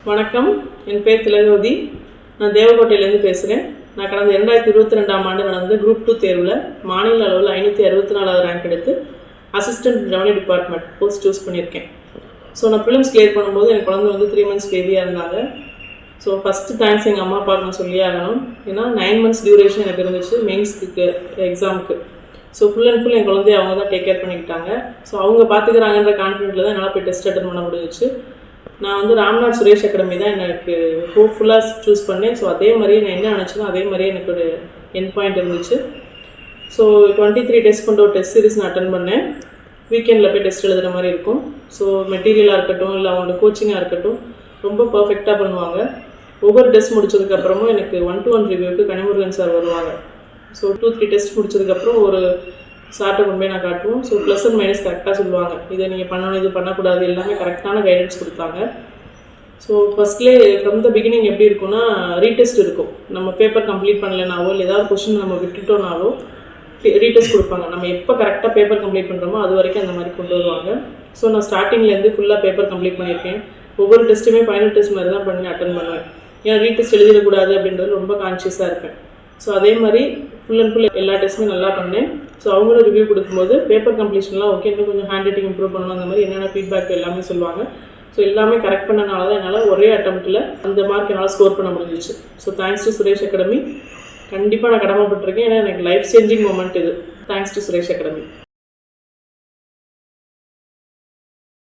வணக்கம், என் பேர் திலகவதி. நான் தேவக்கோட்டையிலேருந்து பேசுகிறேன். நான் கடந்த 2022ஆம் ஆண்டு நடந்த குரூப் 2 தேர்வில் மாநில அளவில் 564வது ரேங்க் எடுத்து assistant revenue department post choose பண்ணியிருக்கேன். ஸோ நான் ப்ரிலிம்ஸ் கிளியர் பண்ணும்போது என் குழந்தை 3 months பேபியாக இருந்தாங்க. ஸோ ஃபஸ்ட்டு தேங்க்ஸ் எங்கள் அம்மா அப்பாவுக்கு நான் சொல்லியே ஆகணும். ஏன்னா 9 months டியூரேஷன் எனக்கு இருந்துச்சு மெயின்ஸ்க்கு எக்ஸாமுக்கு. ஸோ ஃபுல் அண்ட் ஃபுல் என் குழந்தைய அவங்க தான் டேக் கேர் பண்ணிக்கிட்டாங்க. ஸோ அவங்க பார்த்துக்கிறாங்கன்ற கான்ஃபிடென்ட்டில் தான் என்னால் போய் டெஸ்ட் அட்டன் பண்ண முடிஞ்சிச்சு. நான் ராம்நாத் சுரேஷ் அகாடமி தான் எனக்கு ஹோப்ஃபுல்லாக சூஸ் பண்ணேன். ஸோ அதே மாதிரியே நான் என்ன நினச்சேனோ அதே மாதிரியே எனக்கு ஒரு என் பாயிண்ட் இருந்துச்சு. ஸோ 23 டெஸ்ட் கொண்ட ஒரு டெஸ்ட் சீரிஸ் நான் அட்டன் பண்ணேன். வீக்கெண்டில் போய் டெஸ்ட் எழுதுகிற மாதிரி இருக்கும். ஸோ மெட்டீரியலாக இருக்கட்டும் இல்லை அவங்களோட கோச்சிங்காக இருக்கட்டும் ரொம்ப பர்ஃபெக்டாக பண்ணுவாங்க. ஒவ்வொரு டெஸ்ட் முடிச்சதுக்கப்புறமும் எனக்கு 1-to-1 ரிவ்யூக்கு கனிமுருகன் சார் வருவாங்க. ஸோ 2-3 டெஸ்ட் முடிச்சதுக்கப்புறம் ஒரு சார்ட்டை கொண்டு போய் நான் காட்டுவோம். ஸோ ப்ளஸ் அண்ட் மைனஸ் கரெக்டாக சொல்லுவாங்க. இதை நீங்கள் பண்ணணும், இது பண்ணக்கூடாது, எல்லாமே கரெக்டான கைடன்ஸ் கொடுத்தாங்க. ஸோ ஃபஸ்ட்லேயே ஃப்ரம் த பிகினிங் எப்படி இருக்குன்னா ரீடெஸ்ட் இருக்கும். நம்ம பேப்பர் கம்ப்ளீட் பண்ணலைனாவோ இல்லை ஏதாவது கொஷின் நம்ம விட்டுட்டோனாலோ ரீடெஸ்ட் கொடுப்பாங்க. நம்ம எப்போ கரெக்டாக பேப்பர் கம்ப்ளீட் பண்ணுறோமோ அது வரைக்கும் அந்த மாதிரி கொண்டு வருவாங்க. ஸோ நான் ஸ்டார்டிங்லேருந்து ஃபுல்லாக பேப்பர் கம்ப்ளீட் பண்ணியிருக்கேன். ஒவ்வொரு டெஸ்ட்டுமே ஃபைனல் டெஸ்ட் மாதிரி தான் பண்ணி அட்டன் பண்ணுவேன். ஏன்னா ரீடெஸ்ட் எழுதிடக்கூடாது அப்படின்றது ரொம்ப கான்ஷியஸாக இருப்பேன். ஸோ அதே மாதிரி ஃபுல் அண்ட் ஃபுல் எல்லா டெஸ்ட்டுமே நல்லா பண்ணேன். ஸோ அவங்களும் ரிவ்யூ கொடுக்கும்போது பேப்பர் கம்ப்ளீஷன்லாம் ஓகே, இன்னும் கொஞ்சம் ஹேண்ட் ரைட்டிங் இம்ப்ரூவ் பண்ணணும், அந்த மாதிரி என்னென்ன ஃபீட்பேக் எல்லாமே சொல்லுவாங்க. ஸோ எல்லாமே கரெக்ட் பண்ணனால தான் என்னால் ஒரே அட்டெம்ப்ட்டில் அந்த மார்க் என்னால் ஸ்கோர் பண்ண முடிஞ்சிச்சு. So thanks to Suresh academy. கண்டிப்பாக நான் கடமைப்பட்டிருக்கேன். ஏன்னா எனக்கு லைஃப் சேஞ்சிங் மூமெண்ட் இது. Thanks to Suresh academy.